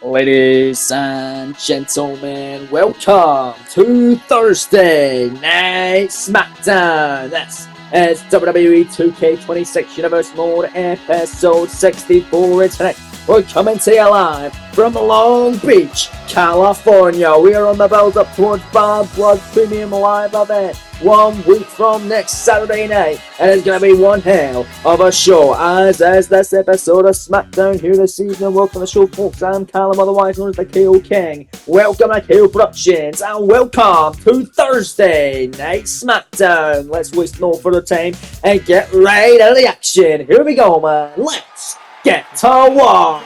Ladies and gentlemen, welcome to Thursday Night SmackDown. This is WWE 2K26 Universe Mode episode 64. And tonight we're coming to you live from Long Beach, California. We are on the build up towards Bad Blood Premium Live event 1 week from next Saturday night, and it's going to be one hell of a show, as is this episode of SmackDown here this season. Welcome to the show, folks. I'm Callum, otherwise known as the KO King. Welcome to KO Productions, and welcome to Thursday Night SmackDown. Let's waste no further time and get right out of the action. Here we go, man. Let's get to work.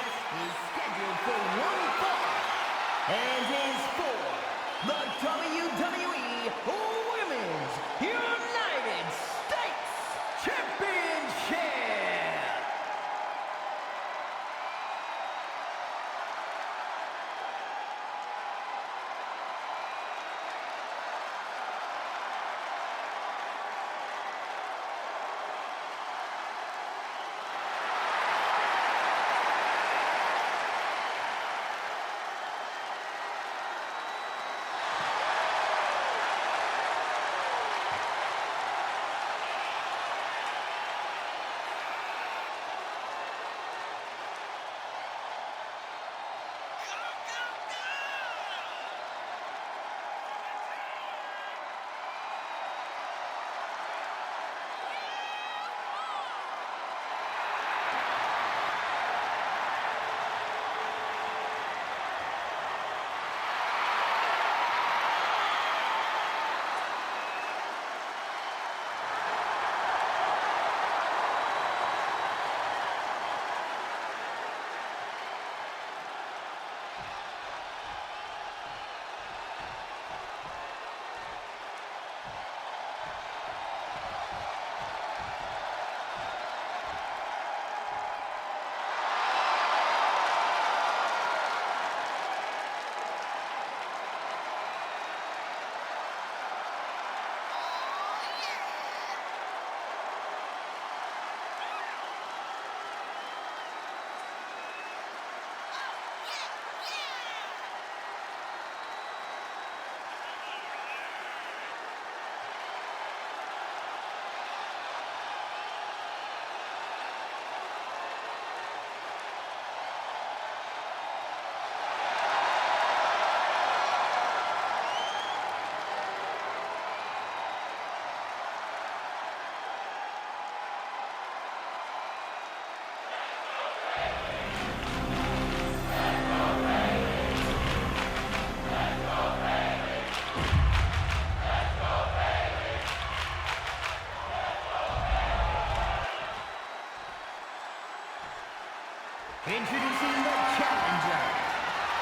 Introducing the challenger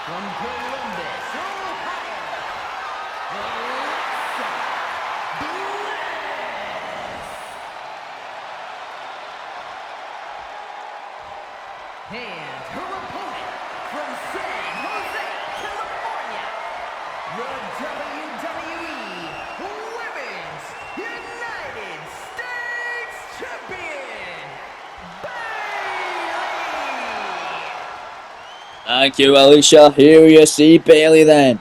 from Columbus, Ohio, Alexa Bliss. And her opponent from San Jose, California, the WWE Women's United States Champion, Thank you, Alicia. Here you see Bayley then.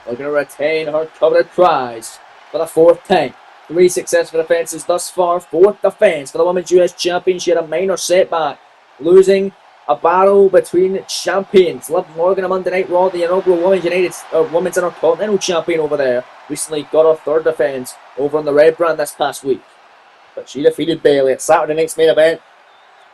Looking to retain her coveted prize for the fourth time. 3 successful defenses thus far. 4th defense for the Women's US Champion. She had a minor setback, losing a battle between champions. Liv Morgan on Monday Night Raw, the inaugural Women's Intercontinental Champion over there, recently got her 3rd defense over on the Red brand this past week. But she defeated Bayley at Saturday night's main event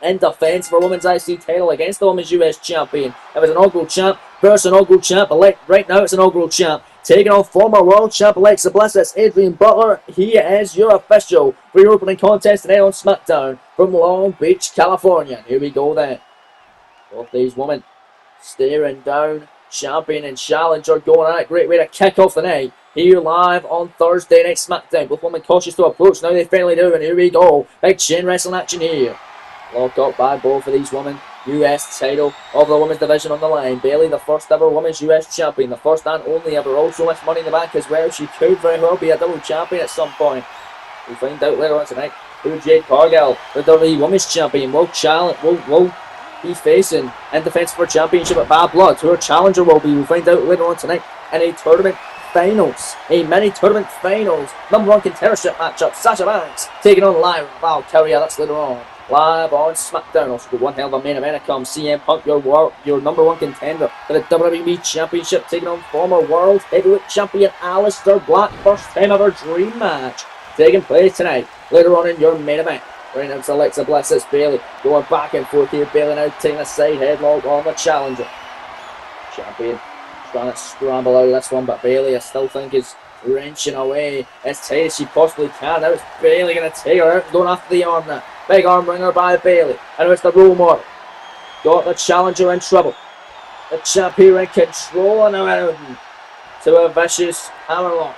in defense for Women's IC title against the Women's US Champion. It was an inaugural champ versus an inaugural champ. Right now it's an inaugural champ taking on former World Champ Alexa Bliss. It's Adrian Butler. He is your official for your opening contest today on SmackDown from Long Beach, California. Here we go then. Both these women staring down champion and challenger, going at it. Great way to kick off the night here live on Thursday Night SmackDown. Both women cautious to approach. Now they finally do, and here we go. Big chain wrestling action here. Locked up by both of these women. US title of the women's division on the line. Bayley, the first ever women's US champion, the first and only ever. Also with Money in the Bank as well. She could very well be a double champion at some point. We'll find out later on tonight who Jade Cargill, the WWE Women's Champion, will he's facing in defence for championship at Bad Blood. Who her challenger will be, we'll find out later on tonight in a tournament finals. A mini tournament finals. Number 1 contendership matchup. Sasha Banks taking on live Valkyria. That's later on. Live on SmackDown. Also got one hell of a main event. Comes CM Punk, your number 1 contender for the WWE Championship, taking on former World Heavyweight Champion Aleister Black. First time ever dream match taking place tonight. Later on in your main event. Right now it's Alexa Bliss, it's Bayley going back and forth here. Bayley now taking a side headlock on the challenger. Champion trying to scramble out of this one, but Bayley I still think is wrenching away as tight as she possibly can. Now it's Bayley going to take her out and going after the arm now. Big arm ringer by Bayley. And now it's the role model. Got the challenger in trouble. The champion in control and now to a vicious hammerlock.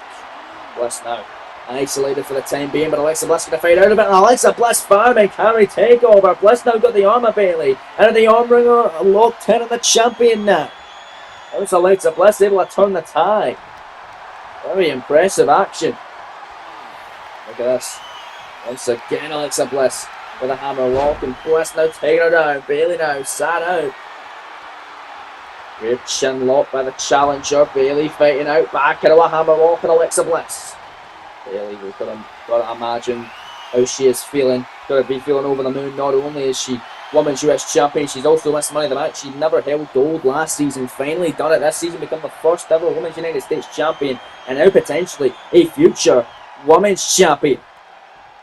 Bliss now isolated for the time being, but Alexa Bliss going to fade out a bit. And Alexa Bliss farming carry takeover. Bliss now got the arm of Bayley. And the arm ringer locked in on the champion now. It's Alexa Bliss able to turn the tide. Very impressive action. Look at this. Once again, Alexa Bliss with a hammer lock, and Bliss now taking her down. Bayley now sat out. Great chin lock by the challenger. Bayley fighting out back into a hammer lock, and Alexa Bliss. Bayley, we've got to imagine how she is feeling. Got to be feeling over the moon. Not only is she Women's US Champion, she's also missed Money in the Bank. She never held gold last season. Finally done it this season, become the first ever Women's United States Champion, and now potentially a future Women's Champion.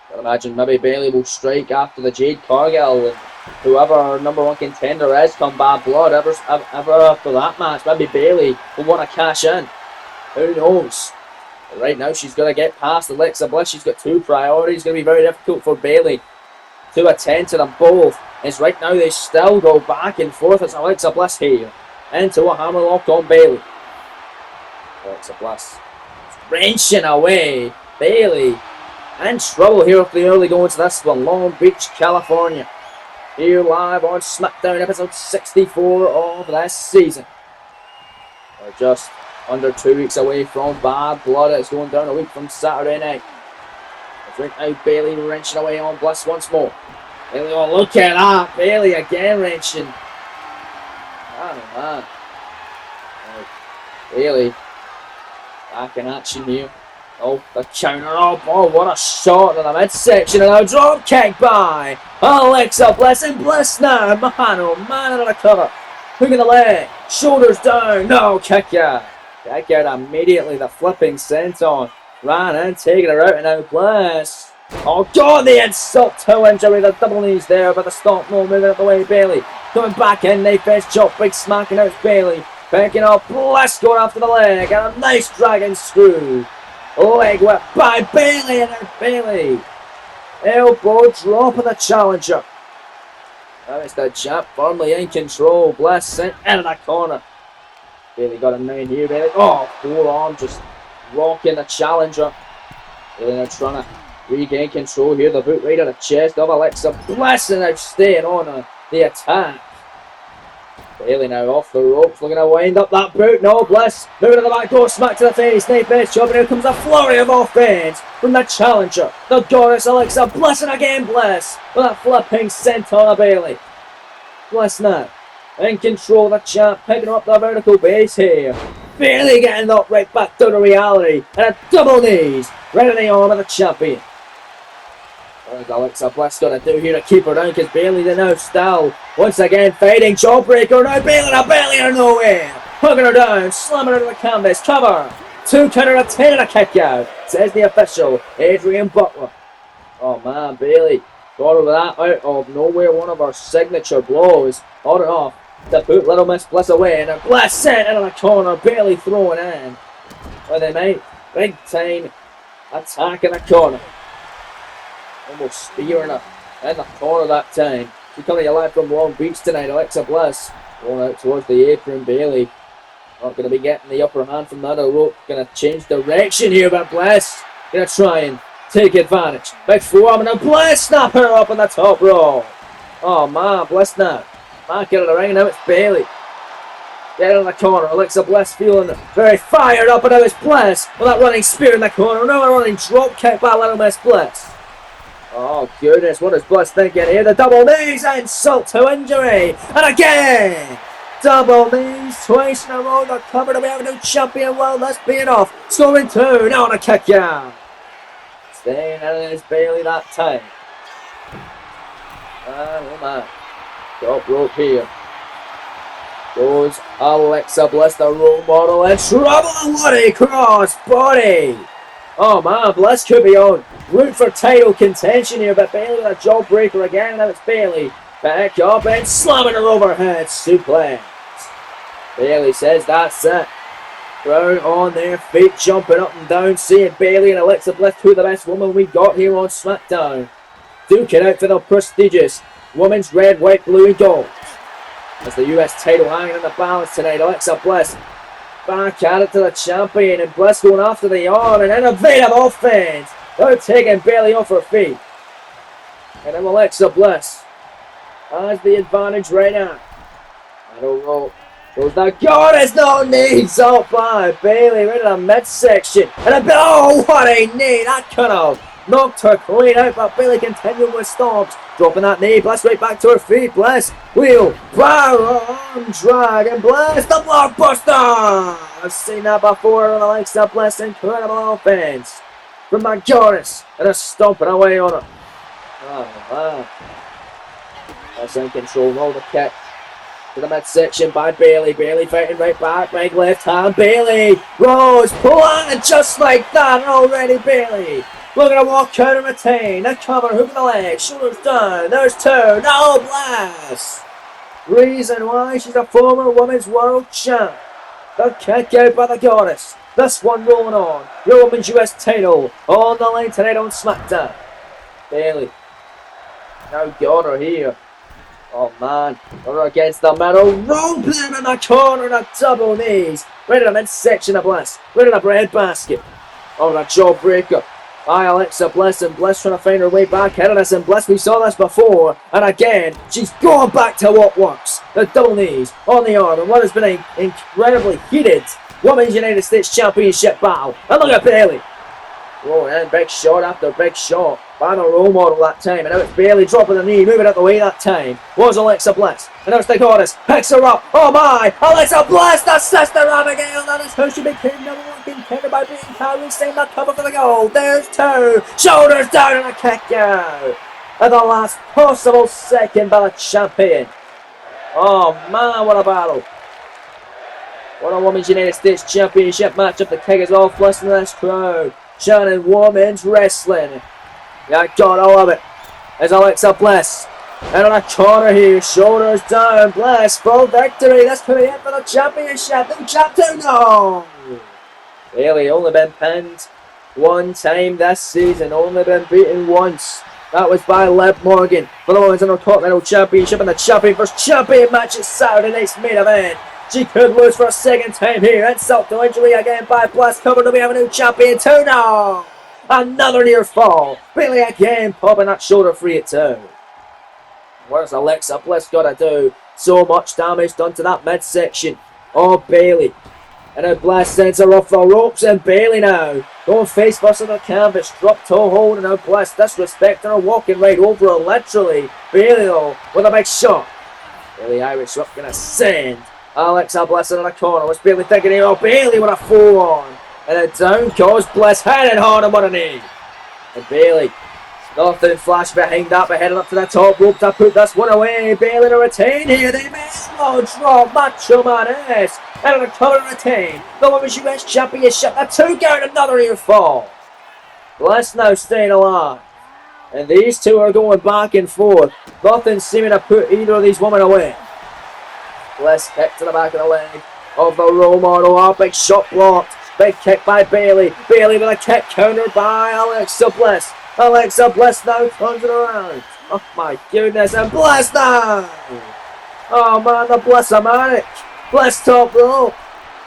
Got to imagine maybe Bayley will strike after the Jade Cargill, and whoever our number 1 contender is come Bad Blood ever after that match, maybe Bayley will want to cash in. Who knows? But right now she's got to get past Alexa Bliss. She's got 2 priorities. It's going to be very difficult for Bayley to attend to them both. As right now they still go back and forth. It's Alexa Bliss here into a hammerlock on Bayley. Alexa Bliss wrenching away. Bayley in trouble here with the early going to this one. Long Beach, California. Here live on SmackDown, episode 64 of this season. We're just under 2 weeks away from Bad Blood. It's going down a week from Saturday night. It's right now Bayley wrenching away on Bliss once more. Bayley, oh look at that! Bayley again wrenching. Man. Bayley back in action here. Oh, the counter up. Oh, what a shot in the midsection. And a drop kick by Alexa Bliss. And Bliss now. Man, oh man, out of the cover. Hook in the leg. Shoulders down. No, kick out. Kick out immediately. The flipping senton. Ran in, taking her out. And now Bliss. Oh, God, the insult to injury. The double knees there, but the stop no moving out the way. Bayley coming back in. Knife edge chop. Big smacking out Bayley. Picking up. Bliss going after the leg. And a nice dragon screw. Leg whip by Bayley, and then Bayley. Elbow drop of the challenger. That is the champ firmly in control. Bliss sent into the corner. Bayley got a 9 here. Bayley. Oh, forearm just rocking the challenger. Bayley now trying to regain control here. The boot right at the chest of Alexa Bliss, and now staying on the attack. Bayley now off the ropes, looking to wind up that boot. No, Bliss moving to the back door, smack to the face. Knife edge chop, and here comes a flurry of offense from the challenger, the goddess Alexa Bliss, and again Bliss with that flipping senton of Bayley. Bliss now in control of the champ, picking up the vertical base here. Bayley getting knocked right back down to reality, and a double knees right in the arm of the champion. What is Alexa Bliss going to do here to keep her down? Because Bayley now still once again fighting jawbreaker. Now Bayley out of nowhere. Hugging her down, slamming her to the canvas. Cover. 2 counter to 10 and a kick out. Says the official, Adrian Butler. Oh man, Bayley got her with that out of nowhere. One of our signature blows. On and off to put Little Miss Bliss away. And a Bliss sent into the corner. Bayley throwing in. Well, they made big time attack in the corner. Almost spearing her in the corner that time. She's coming to you live from Long Beach tonight. Alexa Bliss going out towards the apron. Bayley not going to be getting the upper hand from that rope. Going to change direction here, but Bliss going to try and take advantage. Big forearm, and now Bliss snap her up on the top row. Oh man, Bliss now back out of the ring, and now it's Bayley. Get in the corner. Alexa Bliss feeling very fired up, and now it's Bliss with that running spear in the corner. Another running drop kick by Little Miss Bliss. Oh goodness, what is Bliss thinking here? The double knees, insult to injury, and again! Double knees, twice in a row, the cover to be a new champion. Well, let's be it off. Scoring 2, now on a kick out. Staying out of this Bailey that time. Oh man. Top rope here. Goes Alexa Bliss, the role model, and trouble. What a cross body! Oh man, Bliss could be on route for title contention here, but Bailey with a jawbreaker again. Now it's Bailey back up and slamming her overhead suplex. Bailey says that's it. Crowd on their feet, jumping up and down, seeing Bailey and Alexa Bliss, two of the best women we got here on SmackDown, duking out for the prestigious women's red, white, blue, and gold. As the US title hanging in the balance tonight, Alexa Bliss back at it to the champion, and Bliss going after the arm, and innovative offense. They're taking Bailey off her feet. And then Alexa Bliss has the advantage right now. I don't know. Goes the goddess, no knees up by Bailey right in the midsection. And oh, what a knee! That could have knocked her clean out, but Bailey continued with stomps. Dropping that knee, Bliss right back to her feet. Bliss, wheel, power, arm drag, and Bliss, the blockbuster! I've seen that before on Alexa Bliss. Incredible offense from the goddess, and a stomping away on her. Oh man. That's in control, roll the kick. To the midsection by Bailey. Bailey fighting right back. Big left hand. Bailey rolls. Pull on it just like that. And already Bailey looking to walk out and retain. That cover. Hook in the leg. Shoulders down. There's two. No blast. Reason why she's a former women's world champ. The kick out by the goddess. This one rolling on. Your women's US title on the line tonight on SmackDown. Bailey now got her here. Oh man, we're against the middle, rope them in the corner, the double knees, right in the midsection of Bliss, right in the bread basket. Oh, the jawbreaker by Alexa Bliss, and Bliss trying to find her way back out of this, and Bliss, we saw this before, and again, she's going back to what works, the double knees on the arm, and what has been an incredibly heated Women's United States Championship battle. And look at Bailey. Oh, and big shot after big shot by the role model that time, and now it's Bailey dropping the knee, moving out the way that time. Was Alexa Bliss, and now it's the goddess, picks her up. Oh my, Alexa Bliss, the sister Abigail. That is how she became number one contender by beating Kyrie, staying that cover for the gold. There's two, shoulders down and a kick out at the last possible second by the champion. Oh man, what a battle! What a Women's United States Championship matchup. The kick is off, listening to this crowd. Shannon Women's Wrestling. Yeah, God, I love it. There's Alexa Bliss. And on a corner here, shoulders down. Bliss, full victory. This could be it for the championship. New chapter, no! Bailey only been pinned one time this season. Only been beaten once. That was by Liv Morgan for the Women's Intercontinental Championship. And the champion vs champion match is Saturday night's main event. She could lose for a second time here. Insult to injury again by Bliss. Covered to be a new champion too. No! Another near fall. Bailey again popping that shoulder free at 2. Where's Alexa Bliss got to do? So much damage done to that midsection of Bailey. And now Bliss sends her off the ropes, and Bailey now going face first on the canvas. Drop toe hold, and now Bliss disrespecting her, walking right over her literally. Bailey though with a big shot. Bailey Irish whip gonna send Alexa Bliss in the corner. What's Bailey thinking here? Oh, Bailey with a full on. And then down goes Bliss, heading hard on one knee. And Bailey, nothing flash behind that, but heading up to the top rope to put this one away. Bailey to retain here. They may slow drop, Macho Man S. And on a cover to retain the Women's US Championship. The 2 count, another near fall. Bliss now staying alive. And these two are going back and forth. Nothing seeming to put either of these women away. Bliss kick to the back of the leg of the role model. Oh, big shot blocked. Big kick by Bailey. Bailey with a kick countered by Alexa Bliss. Alexa Bliss now turns it around. Oh my goodness, and Bliss now! Oh man, the Bliss-o-matic. Bliss top rope.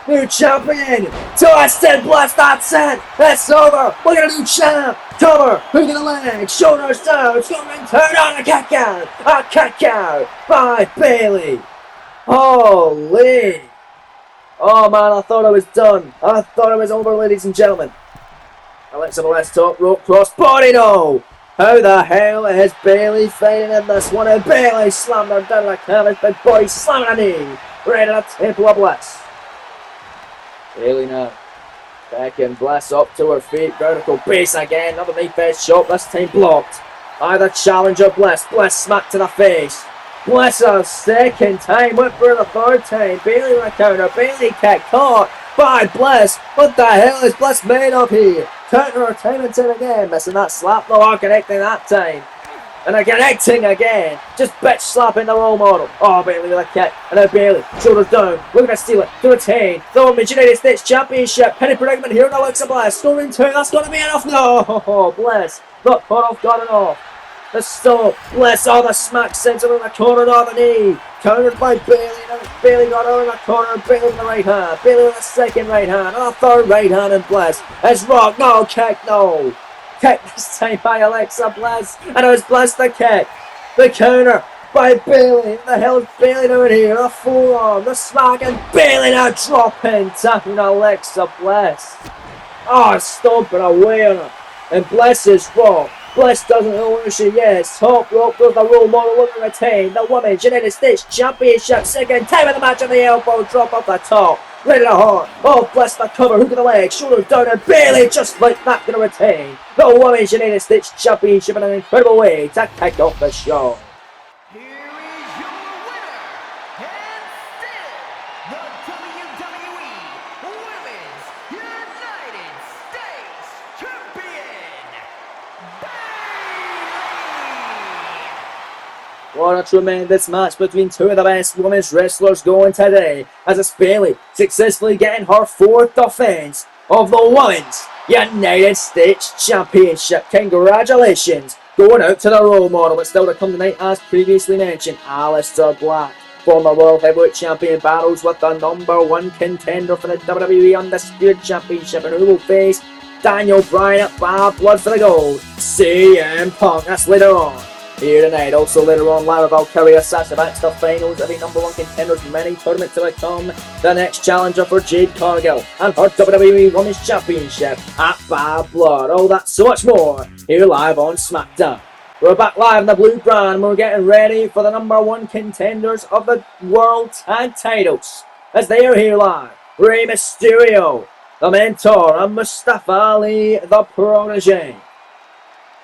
New champion. Twisted Bliss, that's it. It's over. Look at a new champ. Cover. Hook in the leg. Shoulders down. Shoulders turn on a kick out. A kick out by Bailey. Holy! Oh man, I thought I was done. I thought I was over, ladies and gentlemen. Alexa Bliss top rope cross body, no! How the hell is Bailey fighting in this one? And Bailey slammed her down like canvas. Big boy slamming a knee. Right at the Temple of Bliss. Bailey now. Back in Bliss up to her feet. Vertical base again. Underneath that shot. This time blocked by the challenger Bliss. Bliss smacked to the face. Bliss a second time. Went for the third time. Bailey with a counter. Bailey kick caught by Bliss. What the hell is Bliss made of here? Counter her time and time again. Missing that slap. No, connecting that time. And they're connecting again. Just bitch slapping the role model. Oh, Bailey with a kick. And now Bailey. Shoulders down. Looking to steal it. To retain. The Women's United States Championship. Penny predicament here in Alexa Bliss. Scoring 2. That's going to be enough. No. Bliss. Not cut off. Got it off. The stop. Bliss. Oh, the smack sends her in the corner of the knee. Countered by Bailey. Now Bailey got her in the corner. Bailey with the right hand. Bailey with the second right hand. And a third right hand in Bliss. It's Rock. No. Kick. No. Kick this time by Alexa Bliss, and it was Bliss the kick. The counter by Bailey. What the hell is Bailey doing here? The forearm, the smack, and Bailey now dropping, tapping Alexa Bliss. Oh, stomping away on her. And Bliss is Rock. Bliss doesn't know where she is. Top rope goes the role model looking to retain the Women's United States Championship. Second time of the match on the elbow drop off the top. Right in the heart. Oh, Bliss the cover. Hook of the leg. Shoulders down. And Bailey just like that going to retain the Women's United States Championship in an incredible way to kick off the show. Here is your winner, and still the WWE Women's United States Champion, Bayley! What a tremendous match between two of the best women's wrestlers going today, as it's Bailey successfully getting her fourth defense of the Women's United States Championship. Congratulations going out to the role model, but still to come tonight, as previously mentioned, Aleister Black, former World Heavyweight Champion, battles with the #1 contender for the WWE Undisputed Championship, and who will face Daniel Bryan at Bad Blood for the Gold, CM Punk. That's later on here tonight. Also later on, Lara Valkyria, Sasha Banks, the finals of the #1 contenders mini tournament to become the next challenger for Jade Cargill and her WWE Women's Championship at Bad Blood. All that, so much more here live on SmackDown. We're back live in the blue brand, and we're getting ready for the #1 contenders of the World Tag Titles, as they are here live. Rey Mysterio, the mentor, and Mustafa Ali, the protege.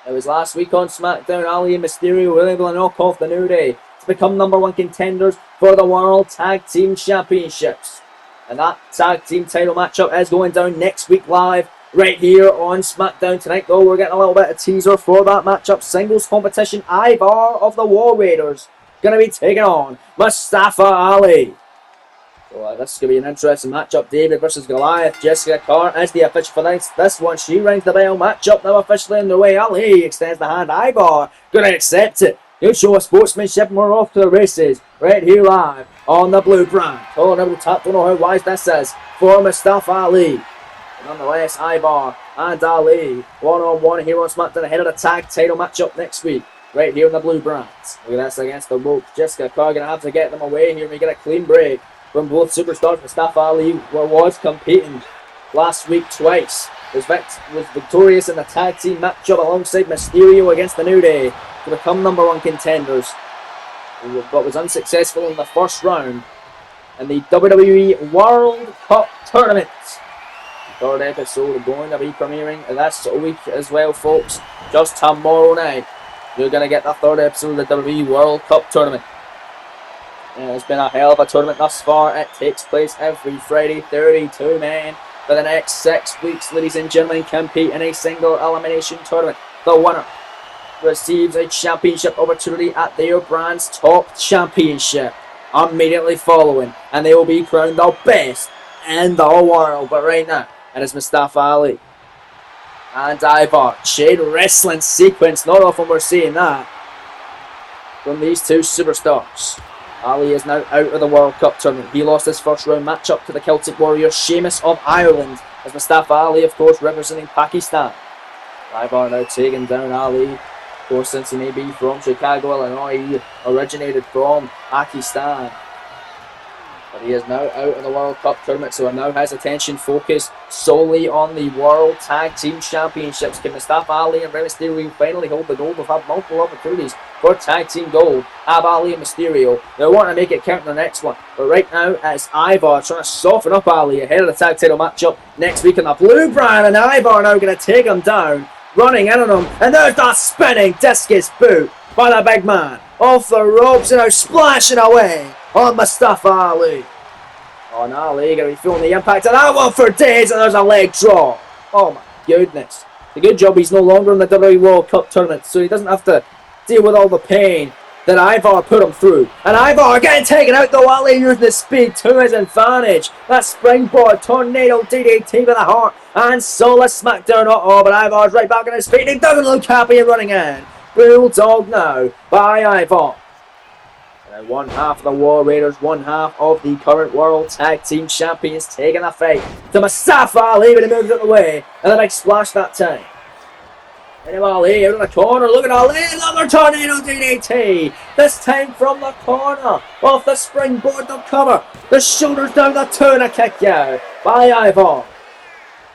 It was last week on SmackDown, Ali and Mysterio were able to knock off the New Day to become #1 contenders for the World Tag Team Championships. And that Tag Team title matchup is going down next week live, right here on SmackDown. Tonight though, we're getting a little bit of teaser for that matchup. Singles competition, Ivar of the War Raiders going to be taking on Mustafa Ali. So this is going to be an interesting matchup. David versus Goliath. Jessica Carr is the official for this one. She rings the bell. Matchup now officially underway. Ali extends the hand. Ivar going to accept it. He'll show us sportsmanship, and we're off to the races. Right here live on the blue brand. Oh, double tap. Don't know how wise this is for Mustafa Ali. But nonetheless, Ivar and Ali one-on-one here on SmackDown ahead of the tag title matchup next week. Right here in the blue brand. Look at this against the ropes. Jessica Carr going to have to get them away here. We get a clean break from both superstars. Mustafa Ali was competing last week twice. Was victorious in the tag team matchup alongside Mysterio against the New Day to become #1 contenders, but was unsuccessful in the first round in the WWE World Cup Tournament. Third episode going to be premiering this week as well, folks. Just tomorrow night, you're going to get the third episode of the WWE World Cup Tournament. It's been a hell of a tournament thus far. It takes place every Friday. 32 men for the next 6 weeks, ladies and gentlemen, compete in a single elimination tournament. The winner receives a championship opportunity at their brand's top championship immediately following, and they will be crowned the best in the world. But right now, it is Mustafa Ali and Ivar. Chain wrestling sequence. Not often we're seeing that from these two superstars. Ali is now out of the World Cup tournament. He lost his first round matchup to the Celtic Warrior Sheamus of Ireland, as Mustafa Ali, of course, representing Pakistan. Ivar now taking down Ali. Of course, since he may be from Chicago, Illinois, he originated from Pakistan. But he is now out of the World Cup tournament, so now has attention focused solely on the World Tag Team Championships. Can Mustafa Ali and Rey Mysterio finally hold the gold? We've had multiple opportunities for Tag Team Gold. Have Ali and Mysterio. They want to make it count in the next one. But right now, it's Ivar trying to soften up Ali ahead of the tag title matchup next week in the blue brand. And Ivar now going to take him down, running in on him. And there's that spinning discus boot by the big man. Off the ropes and now splashing away on Mustafa Ali. Oh, now Ali going to be feeling the impact of that one for days, and there's a leg drop. Oh my goodness. It's a good job he's no longer in the WWE World Cup tournament, so he doesn't have to deal with all the pain that Ivar put him through. And Ivar getting taken out though, Ali using the speed to his advantage. That springboard tornado DDT with the heart and soulless smackdown. But Ivar's right back on his feet. He doesn't look happy and running in. Bulldog now by Ivar. And one half of the War Raiders, one half of the current World Tag Team Champions taking a fight to Mustafa Ali, but he moves out of the way. And a big splash that time. And Ali out of the corner, look at Ali, another tornado DDT. This time from the corner, off the springboard to cover. The shoulders down, the two and a kick out by Ivar.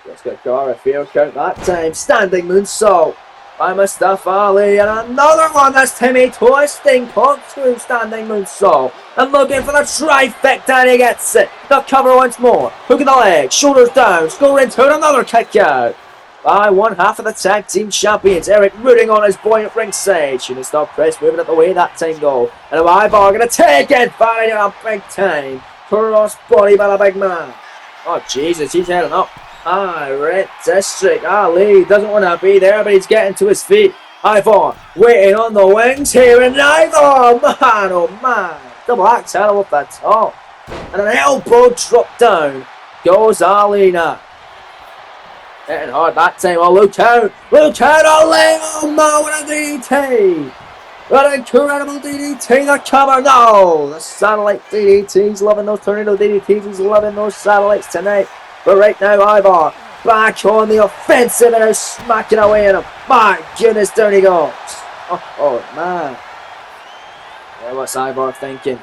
Let's get Gara fair count that time. Standing moonsault by Mustafa Ali, and another one, this time a twisting corkscrew standing moonsault. And looking for the trifecta, and he gets it. The cover once more, hook in the leg, shoulders down, scoring two, and another kick out by one half of the Tag Team Champions. Eric rooting on his boy at ringside. Shouldn't stop press moving at the way that time though. And Ivar going to take advantage of a big time cross body by the big man. Oh Jesus, he's heading up. Red District. Ali doesn't want to be there, but he's getting to his feet. Ivar waiting on the wings here, and Ivar, man, oh man, double axe handle up the top, and an elbow drop down goes Ali now. Hitting hard that time. Oh, look out, Ali! Oh man, what a DDT! What an incredible DDT, the cover, no! The satellite DDTs, loving those tornado DDTs, he's loving those satellites tonight. But right now, Ivar back on the offensive and now smacking away at him. My goodness, down he goes. Oh man. Yeah, what's Ivar thinking?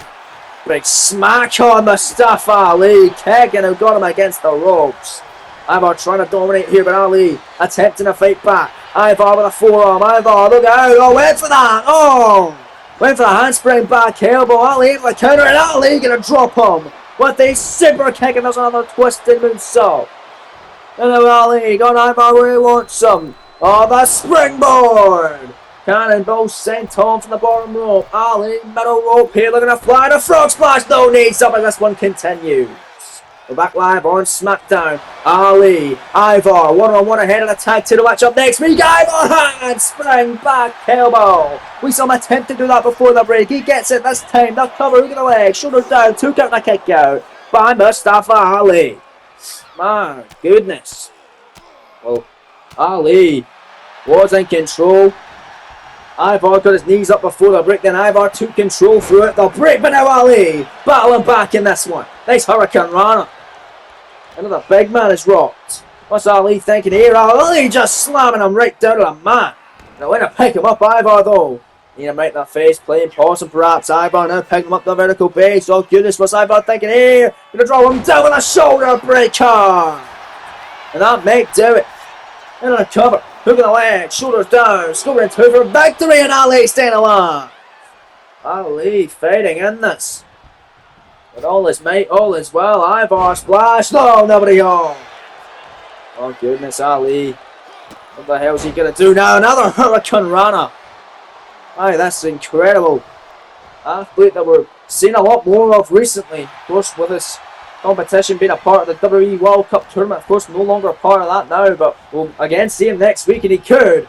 Big smack on Mustafa Ali. Kicking who got him against the ropes. Ivar trying to dominate here, but Ali attempting to fight back. Ivar with a forearm. Ivar, look out. Oh, went for that. Oh! Went for the handspring back elbow. Ali for the counter, and Ali going to drop him with a super kick, and there's another twisted moonsault. And then Ali got Ivar where he wants some. Oh, the springboard! Cannonball sent home from the bottom rope. Ali, middle rope here, looking to fly. The frog splash, no need stop as this one continues. We're back live on SmackDown. Ali, Ivar, one-on-one ahead of the tag title match up next week. Ivar hand spring back elbow. We saw him attempt to do that before the break. He gets it this time. The cover, hook of the leg, shoulders down, two count and a kick out by Mustafa Ali. My goodness. Well, Ali was in control. Ivar got his knees up before the break, then Ivar took control through it. The break, but now Ali battling back in this one. Nice Hurricane Rana. Another big man is rocked. What's Ali thinking here? Ali just slamming him right down to the mat. Now way to pick him up, Ivar though. Need him right in the face, playing possum perhaps. Ivar now picking him up the vertical base. Oh goodness, what's Ivar thinking here? Gonna draw him down with a shoulder breaker. And that may do it. And on a cover, hook of the leg, shoulders down, scoring two for victory, and Ali staying alive. Ali fighting in this. But all is might, all is well. Ivar splash. No, nobody home. Oh goodness, Ali. What the hell is he gonna do now? Another Hurricane Rana. Aye, that's incredible. Athlete that we're seeing a lot more of recently. Of course, with this competition being a part of the WWE World Cup tournament, of course, no longer a part of that now, but we'll again see him next week, and he could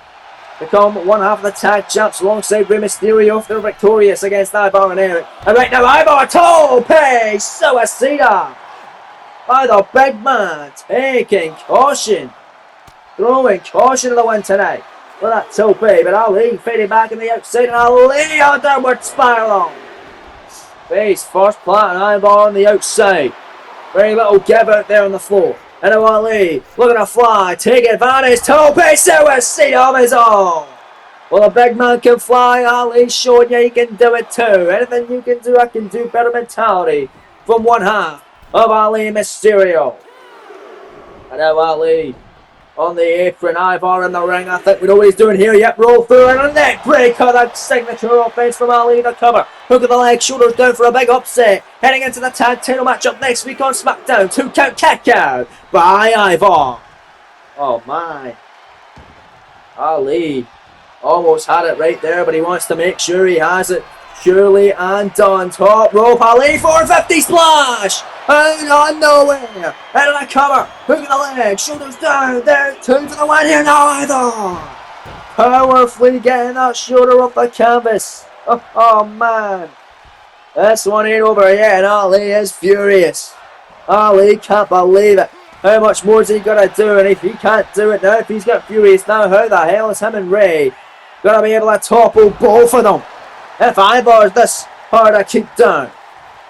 become one half of the tag champs alongside Rey Mysterio if they're victorious against Ivar and Eric. And right now, Ivar tope suicida by the big man, taking caution, throwing caution to the win tonight with that tope. But Ali fading back on the outside, and Ali a downward spiral. Face first plant, and Ivar on the outside. Very little give out there on the floor. And Ali looking to fly, take advantage, tope suicida of his own. Well, a big man can fly. Ali showing you he can do it too. Anything you can do, I can do better mentality from one half of Ali Mysterio. And now Ali on the apron, Ivar in the ring. I think we know what he's doing here. Yep, roll through and a neck breaker. That signature offense from Ali to cover. Hook of the leg, shoulders down for a big upset. Heading into the tag title matchup next week on SmackDown. 2 count kick out by Ivar. Oh my. Ali almost had it right there, but he wants to make sure he has it. Surely and done. Top rope, Ali 450 splash! Out of nowhere! Out of the cover! Hook of the leg, shoulders down, there's 2 for the win here now, either! Powerfully getting that shoulder off the canvas. Oh man. This one ain't over yet, and Ali is furious. Ali can't believe it. How much more is he gonna do? And if he can't do it now, if he's got furious now, how the hell is him and Ray gonna be able to topple both of them? If Ivar's this hard to keep down.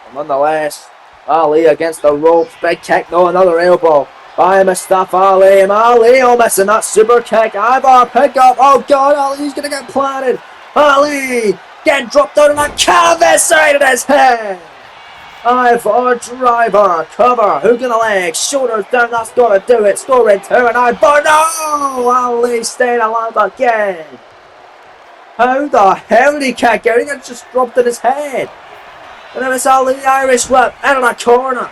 But nonetheless, Ali against the ropes. Big kick, no, another elbow by Mustafa Ali. And Ali missing that super kick. Ivar pick up. Oh God, Ali's gonna get planted. Ali getting dropped out on the canvas side of his head. Ivar driver, cover, hook in the leg, shoulders down, that's gotta do it. Scoring 2 and Ivar, no! Ali staying alive again. How the hell did he kick out? He got just dropped in his head. And then it's Ali the Irish whip into the corner.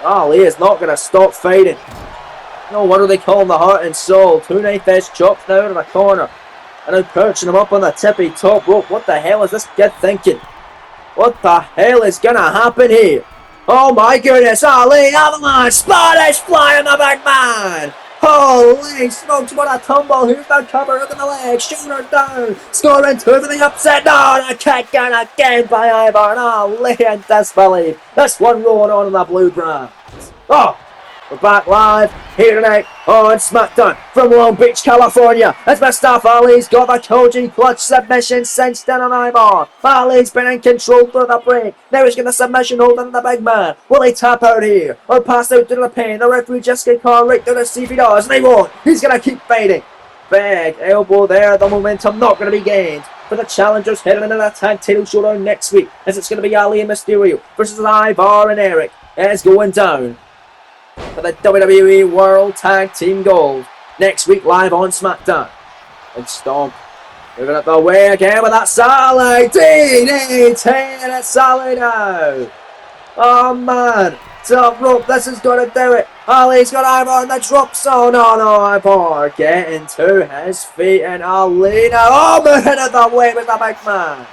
Ali is not going to stop fighting. No wonder they call him the heart and soul. 2 knife-edge chops now in the corner. And then perching him up on the tippy top rope. What the hell is this kid thinking? What the hell is going to happen here? Oh my goodness, Ali, avalanche, Spanish fly on the big man. Holy smokes, what a tumble. Here's the cover, hook in the leg, shoulder down, scoring 2 for the upset. No, the kick down again by Ivar. And Ali in disbelief. This one rolling on in the blue brand. Oh, we're back live here tonight on SmackDown from Long Beach, California. As Mustafa Ali's got the Koji clutch submission cinched in on Ivar. Ali's been in control through the break. Now he's getting a submission hold on the big man. Will he tap out here or pass out to the pin? The referee just get called right through to see if he does. And he won't. He's going to keep fighting. Big elbow there. The momentum not going to be gained for the challengers heading into that tag title showdown next week. As it's going to be Ali and Mysterio versus Ivar and Eric. It's going down for the WWE World Tag Team Gold next week live on SmackDown. And Stomp moving up the way again with that Sally DDT, and it's Sally now. Oh man, top rope, this is going to do it. Ali's got Ivar in the drop zone. No, Ivar getting to his feet, and Ali now, moving out the way with the big man.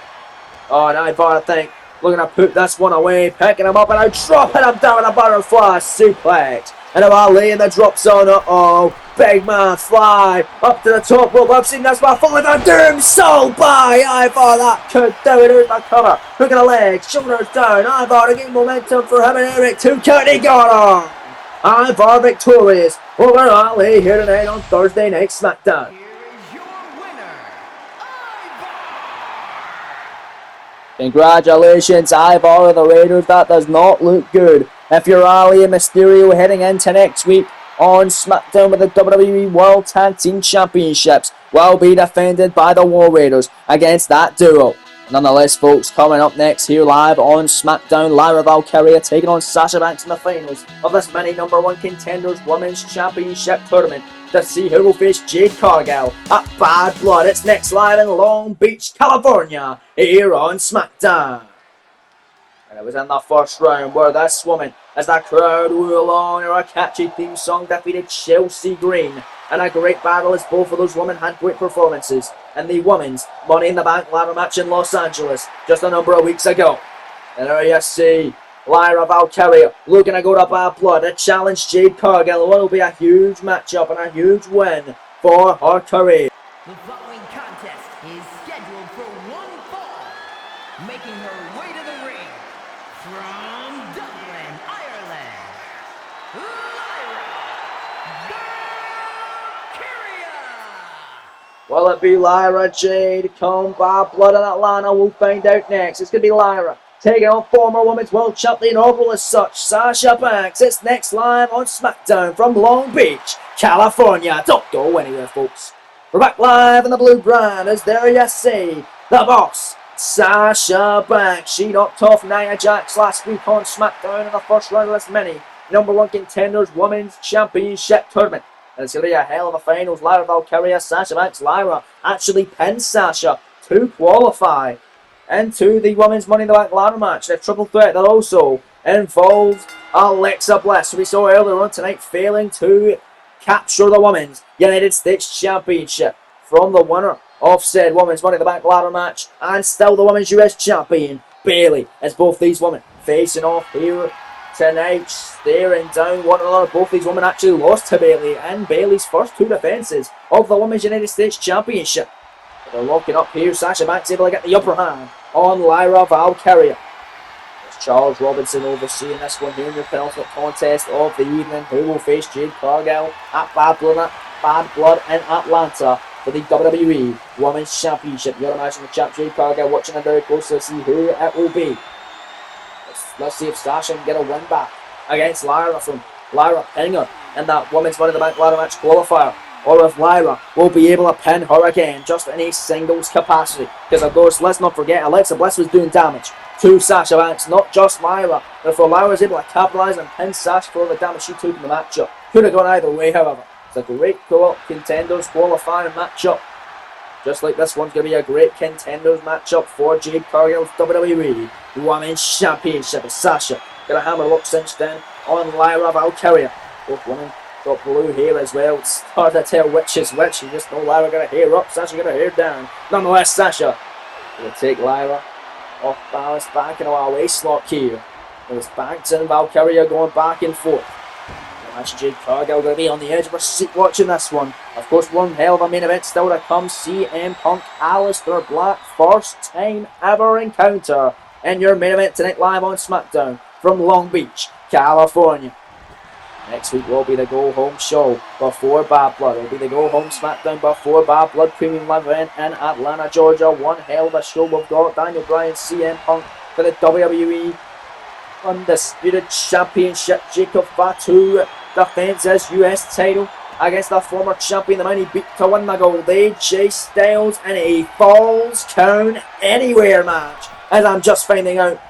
Oh, and Ivar, I think, looking to put this one away, picking him up and out, dropping him down with a butterfly suplex. And now Ali in the drop zone. Uh-oh. Big man fly up to the top rope. I've seen this before. The doom sold by Ivar. That could do it. Here's the cover. Hook of the leg. Shoulders down. Ivar to gain momentum for him and Eric. 2 count. He got on. Ivar victorious over Ali here tonight on Thursday Night SmackDown. Congratulations, Ivar of the Raiders. That does not look good. If you're Ali and Mysterio heading into next week on SmackDown with the WWE World Tag Team Championships will be defended by the War Raiders against that duo. Nonetheless, folks, coming up next here live on SmackDown, Lyra Valkyria taking on Sasha Banks in the finals of this mini #1 Contenders Women's Championship Tournament to see who will face Jade Cargill at Bad Blood. It's next live in Long Beach, California, here on SmackDown. And it was in the first round where this woman, as the crowd woo along to a catchy theme song, defeated Chelsea Green. And a great battle as both of those women had great performances in the Women's Money in the Bank ladder match in Los Angeles just a number of weeks ago. And there you see Lyra Valkyria looking to go to Bad Blood to challenge Jade Cargill. What will be a huge matchup and a huge win for her career. The following contest is scheduled for one fall, making her way to the ring from Dublin, Ireland, Lyra Valkyria. Will it be Lyra, Jade, come Bad Blood in Atlanta? We'll find out next. It's going to be Lyra taking on former Women's World Champion overall as such, Sasha Banks. It's next live on SmackDown from Long Beach, California. Don't go anywhere, folks. We're back live in the blue brand as there you see the boss, Sasha Banks. She knocked off Nia Jax last week on SmackDown in the first round of this mini #1 contenders women's championship tournament. And it's going to be a hell of a finals. Lyra Valkyria, Sasha Banks. Lyra actually pinned Sasha to qualify into the women's Money in the Bank ladder match. The triple threat that also involves Alexa Bliss, who we saw earlier on tonight, failing to capture the women's United States Championship from the winner of said women's Money in the Bank ladder match, and still the women's US champion, Bayley, as both these women facing off here tonight, staring down one another. Both these women actually lost to Bayley in Bayley's first 2 defences of the women's United States Championship. They're locking up here. Sasha Banks able to get the upper hand on Lyra Valkyria. It's Charles Robinson overseeing this one here in the penultimate contest of the evening, who will face Jade Cargill at Bad Blood in Atlanta for the WWE Women's Championship. You're imagining the champ Jade Cargill watching it very closely to see who it will be. Let's see if Sasha can get a win back against Lyra from Lyra pinning her in that Women's Money in the Bank ladder match qualifier, or if Lyra will be able to pin her again just in a singles capacity. Because of course, let's not forget, Alexa Bliss was doing damage to Sasha Banks, not just Lyra. Therefore, Lyra was able to capitalise and pin Sasha for the damage she took in the matchup. Could have gone either way, however. It's a great co-op contenders qualifying matchup. Just like this one's going to be a great contenders matchup for Jade Cargill's WWE Women's Championship. Sasha got a hammer lock cinched in on Lyra Valkyria. Both women got blue hair as well. It's hard to tell which is which. You just know Lyra got her hair up, Sasha got her hair down. Nonetheless, Sasha will take Lyra off balance back into a waist lock here. There's Banks and Valkyria going back and forth. Match Jade Cargill going to be on the edge of her seat watching this one. Of course, one hell of a main event still to come. CM Punk, Aleister Black, first time ever encounter in your main event tonight live on SmackDown from Long Beach, California. Next week will be the Go Home show before Bad Blood. It will be the Go Home SmackDown before Bad Blood Premium Live event in Atlanta, Georgia. One hell of a show. We've got Daniel Bryan, CM Punk for the WWE Undisputed Championship. Jacob Fatu defends his US title against the former champion, the man he beat to win the gold, AJ Styles, in a Falls Count Anywhere match. As I'm just finding out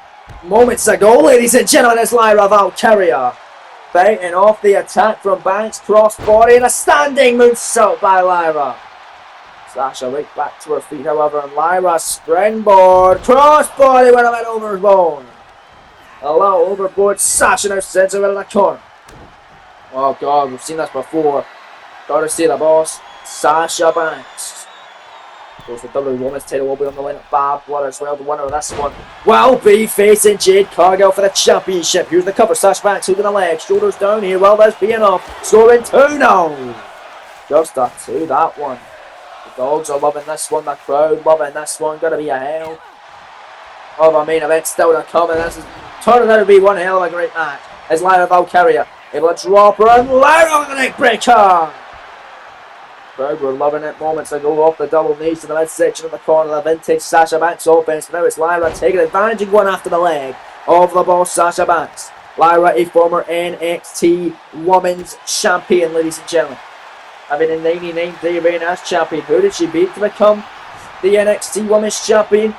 moments ago, ladies and gentlemen, it's Lyra Valkyria fighting off the attack from Banks, crossbody, and a standing moonsault by Lyra. Sasha right back to her feet, however, and Lyra springboard, crossbody when I went overboard. A little overboard, Sasha now sends her in the corner. Oh god, we've seen this before. Gotta see the boss, Sasha Banks. Of course, the WWE Women's title will be on the line at Bad Blood as well. The winner of this one will be facing Jade Cargill for the championship. Here's the cover, Sasha Banks holding the leg, shoulders down here. Will this be enough? Scoring 2 now. Just a 2, that one. The dogs are loving this one, the crowd loving this one. Gonna be a hell of a main event still to come, and this is turning out to be one hell of a great match. As Lyra Valkyria able to drop her and Lyra with the neck breaker. Crowd were loving it moments ago off the double knees to the midsection of the corner. The vintage Sasha Banks offense. Now it's Lyra taking advantage and going after the leg of the boss Sasha Banks. Lyra, a former NXT Women's Champion, ladies and gentlemen. Having a 99-day reign as champion. Who did she beat to become the NXT Women's Champion?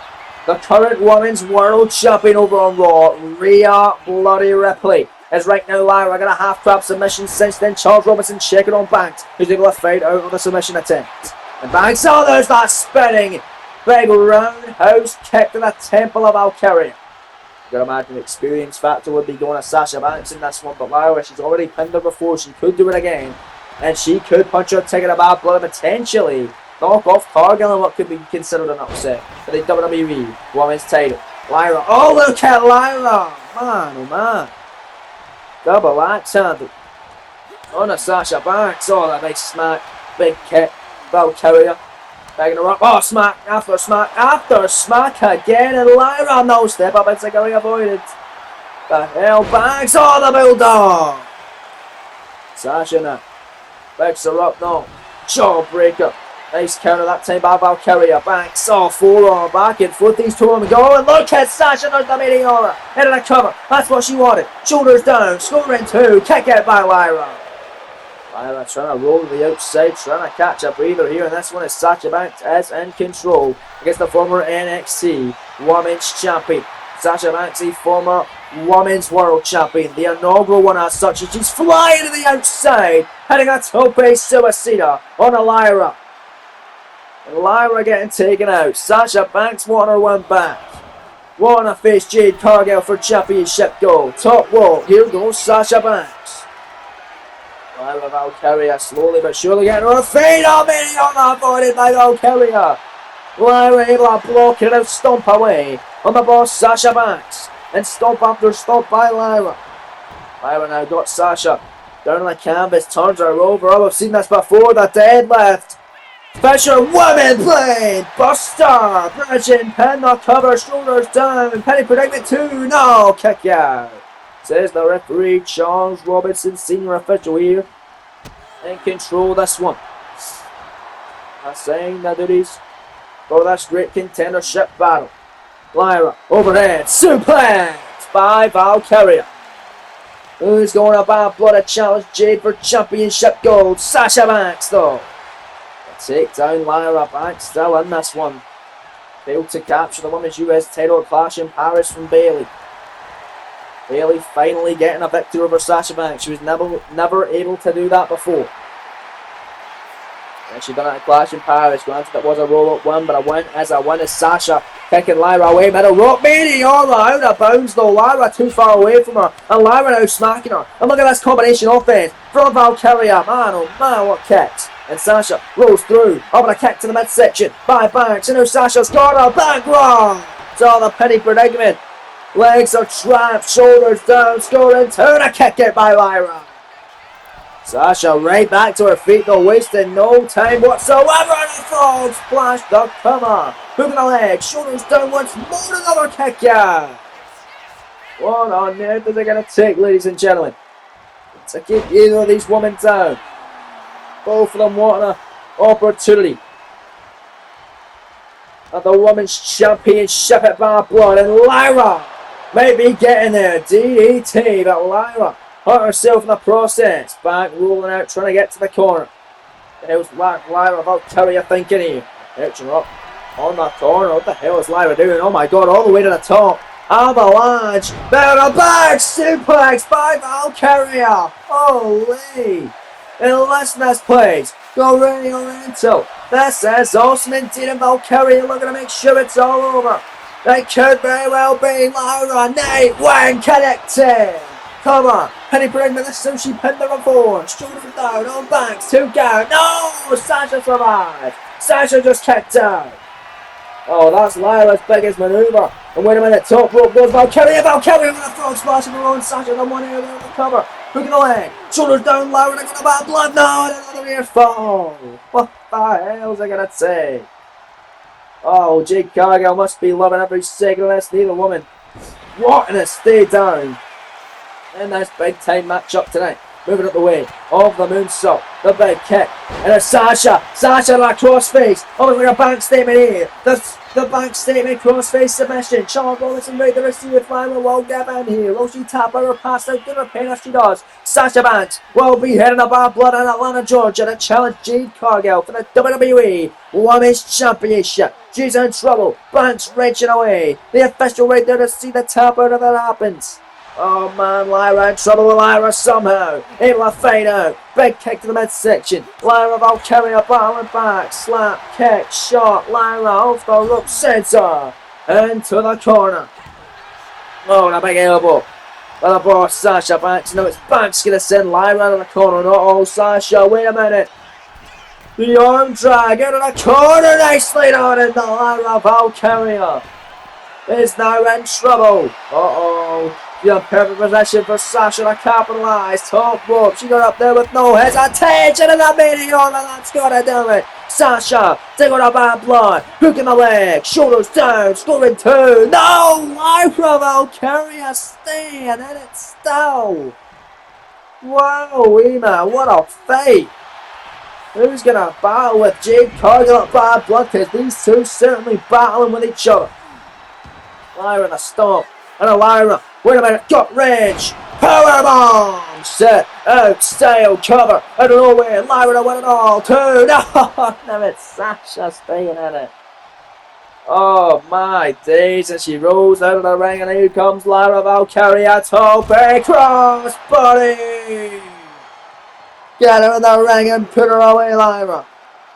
The current Women's World Champion over on Raw, Rhea Bloody Ripley. As right now Lyra got a half crab submission since then. Charles Robinson checking on Banks, who's able to fade out of the submission attempt. And Banks, oh, there's that spinning big roundhouse kick to the temple of Valkyria. You can imagine the experience factor would be going to Sasha Banks in this one, but Lyra, she's already pinned her before. She could do it again, and she could punch her ticket of Bad Blood and potentially knock off Cargill in what could be considered an upset for the WWE Women's title. Lyra, oh look at Lyra, man, oh man. Double axe handle on a Sasha Banks. Oh, that big smack, big kick. Valkyria bagging her up. Oh, smack after smack again. And Lyra, no step up. It's going avoided. The hell, Banks. Oh, the bulldog. Sasha now picks her up now. Jawbreaker. Nice counter that time by Valkyria. Banks, oh, forearm back and forth. These two women go. And look at Sasha, there's the Meteora. Into the cover. That's what she wanted. Shoulders down. Scoring 2. Kick out by Lyra. Lyra trying to roll to the outside. Trying to catch a breather here. And this one is Sasha Banks is in control against the former NXT Women's Champion. Sasha Banks, the former Women's World Champion. The inaugural one as such. And she's flying to the outside. Heading a tope suicida on a Lyra. And Lyra getting taken out. Sasha Banks wanting her one back. Wanting to face Jade Cargill for championship gold. Top rope. Here goes Sasha Banks. Lyra Valkyria slowly but surely getting her feet on me. Avoided by Valkyria. Lyra able to block it and stomp away on the boss Sasha Banks. And stomp after stomp by Lyra. Lyra now got Sasha down on the canvas, turns her over. Oh, we've seen this before, the deadlift. Fisher woman blade, Buster, bridging, pin the cover, shoulders down, penny predicament 2, no, kick out. Says the referee, Charles Robinson, senior official here. In control of this one. Assigning the duties for this great contendership battle. Lyra, overhead, suplex by Valkyria. Who's going to bad blood to challenge Jade for championship gold? Sasha Banks though. Take down Lyra Banks, still in this one. Failed to capture the Women's US title clash in Paris from Bayley. Bayley finally getting a victory over Sasha Banks. She was never able to do that before. And she done it at Clash in Paris. Granted, it was a roll-up win, but a win is a win. Is Sasha kicking Lyra away. Middle rope. Meteora out of bounds though. Lyra too far away from her. And Lyra now smacking her. And look at this combination offense from Valkyria. Man, oh man, what kicks. And Sasha rolls through. Up and a kick to the midsection by Banks. And now Sasha's got her back wrong. So the penny predicament. Legs are trapped. Shoulders down. Scoring 2. And a kick out by Lyra. Sasha right back to her feet though, wasting no time whatsoever, and a frog splash the cover. Hooking the leg, shoulders down once more, another kick out. What on earth is it going to take, ladies and gentlemen, to keep either of these women down? Both of them wanting an opportunity at the Women's Championship at Bad Blood, and Lyra may be getting there. DDT, but Lyra hurt herself in the process. Back rolling out, trying to get to the corner. The hell's Lyra Valkyria thinking here? Edging up on the corner. What the hell is Lyra doing? Oh my god, all the way to the top. Avalanche. Down a back suplex by Valkyria. Holy. And listen to this, please. Go really into. This is awesome indeed. And Valkyria looking to make sure it's all over. It could very well be Lyra. Nate Wayne connected. Come on, penny predicament, this time she pinned her before. Shoulder down on Banks, 2 count. No! Sasha survived. Sasha just kicked out. Oh, that's Lyra's biggest maneuver. And wait a minute, top rope goes Valkyria. Valkyria with a frog splash of her own. Sasha the one here with the cover. Hook in the leg. Shoulders down, Lyra got a bad blood. No, and another near fall. What the hell is I gonna say? Oh, Jade Cargill must be loving every second of this. Neither woman. What in a stay down. And this big time match up tonight. Moving up the way of the moonsault. The big kick. And it's Sasha. Sasha like crossface. Oh, we've got a bank statement here. The bank statement crossface submission. Charles Robinson right the receive with Lyra won't get in here. Will she tap her or pass out? Give her pain if she does. Sasha Banks will be heading to Bad Blood in Atlanta, Georgia to challenge Jade Cargill for the WWE Women's Championship. She's in trouble. Banks wrenching away. The official right there to see the tap out if that happens. Oh man, Lyra in trouble with Lyra somehow. Able to fade out. Big kick to the midsection. Lyra Valkyria battling back. Slap, kick, shot. Lyra off the rope, center. Into the corner. Oh, and a big elbow. By the boss, Sasha Banks. Now it's Banks going to send Lyra to the corner. Not all Sasha. Wait a minute. The arm drag out of the corner. Nicely done. And the Lyra Valkyria is now in trouble. Uh-oh. The perfect possession for Sasha to capitalise. Top rope. She got up there with no hesitation. And a Meteora. That's got to do it. Sasha taking a Bad Blood. Hooking the leg. Shoulders down. Scoring 2. No! Lyra Valkyria staying in it still. Wow, man. What a fight. Who's going to battle with Jade Cargill at Bad Blood? Because these two certainly battling with each other. Lyra in a stomp. And a Lyra. Wait a minute, got range. Powerbomb. Set out, style, cover. I don't know where. Lyra to win it all. 2. No, it's Sasha staying in it. Oh my days, and she rolls out of the ring, and here comes Lyra Valkyria, tope cross body. Get her in the ring and put her away, Lyra.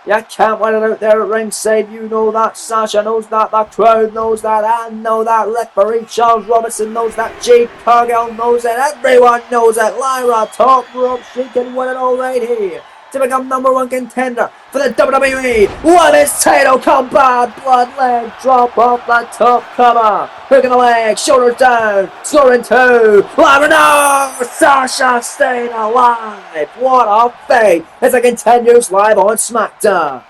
You can't win it out there at ringside. You know that. Sasha knows that. The crowd knows that. I know that. Referee Charles Robinson knows that. Jade Cargill knows it. Everyone knows it. Lyra, top rope. She can win it all right here to become #1 contender for the WWE Women's title. Combat blood leg drop off the top cover. Hook in the leg, shoulders down, scoring two. Lyra, no! Sasha staying alive. What a fate as it continues live on SmackDown.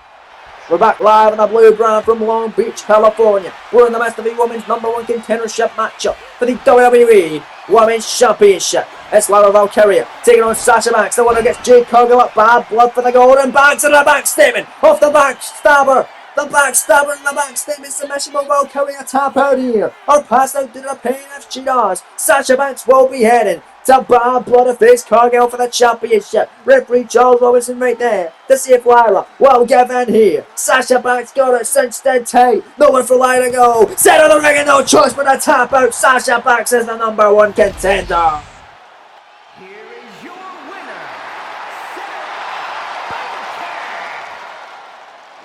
We're back live on the Blue Brand from Long Beach, California. We're in the midst of the Women's #1 contendership matchup for the WWE Women's Championship. It's Lyra Valkyria taking on Sasha Banks. The winner gets Jade Cargill up. Bad blood for the Golden Banks and a backstatement off the backstabber. The backstabber and the backstatement submission. Will Valkyria tap out here or pass out to the pain? If she does, Sasha Banks will be heading to bad blood to face Cargill for the championship. Referee Charles Robinson right there to see if Lyra will give in here. Sasha Banks got it cinched in tight. Nowhere for Lyra to go. Set on the ring and no choice but to tap out. Sasha Banks is the #1 contender. Here is your winner,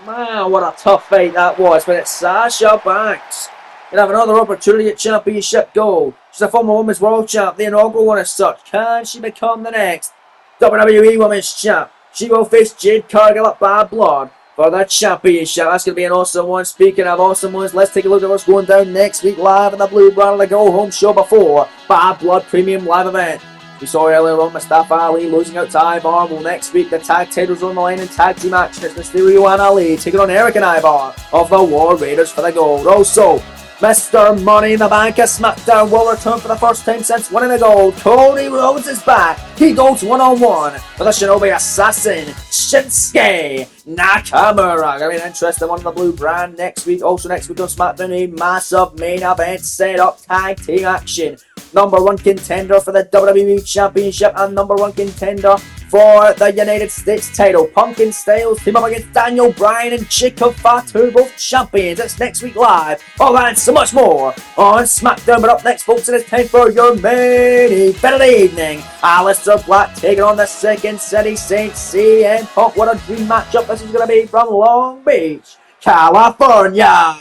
Man, what a tough fight that was, but it's Sasha Banks. Can have another opportunity at Championship Gold. She's a former Women's World Champ, the inaugural one as such. Can she become the next WWE Women's Champ? She will face Jade Cargill at Bad Blood for the Championship. That's going to be an awesome one. Speaking of awesome ones, let's take a look at what's going down next week live in the Blue Brand, the Go Home show before Bad Blood Premium Live event. We saw earlier on Mustafa Ali losing out to Ivar. Well, next week the tag titles are on the line in tag team action. It's Mysterio and Ali taking on Eric and Ivar of the War Raiders for the gold. Also, Mr. Money in the Bank of SmackDown will return for the first time since winning the gold. Cody Rhodes is back. He goes one-on-one with the Shinobi Assassin, Shinsuke Nakamura. Gonna be an interesting one in the Blue Brand next week. Also next week on SmackDown, a massive main event set up tag team action. #1 contender for the WWE Championship and #1 contender for the United States title. Pumpkin Styles team up against Daniel Bryan and Jacob Fatu, both champions. It's next week live. All that and so much more on SmackDown. But up next, folks, it is time for your main event of the evening. Aleister Black taking on the Second City Saints, CM Punk. What a dream matchup this is going to be from Long Beach, California.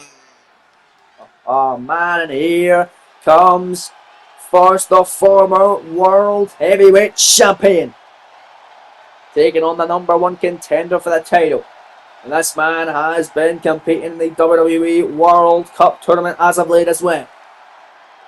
Oh man, and here comes first the former World Heavyweight Champion taking on the #1 contender for the title. And this man has been competing in the WWE World Cup tournament as of late as well.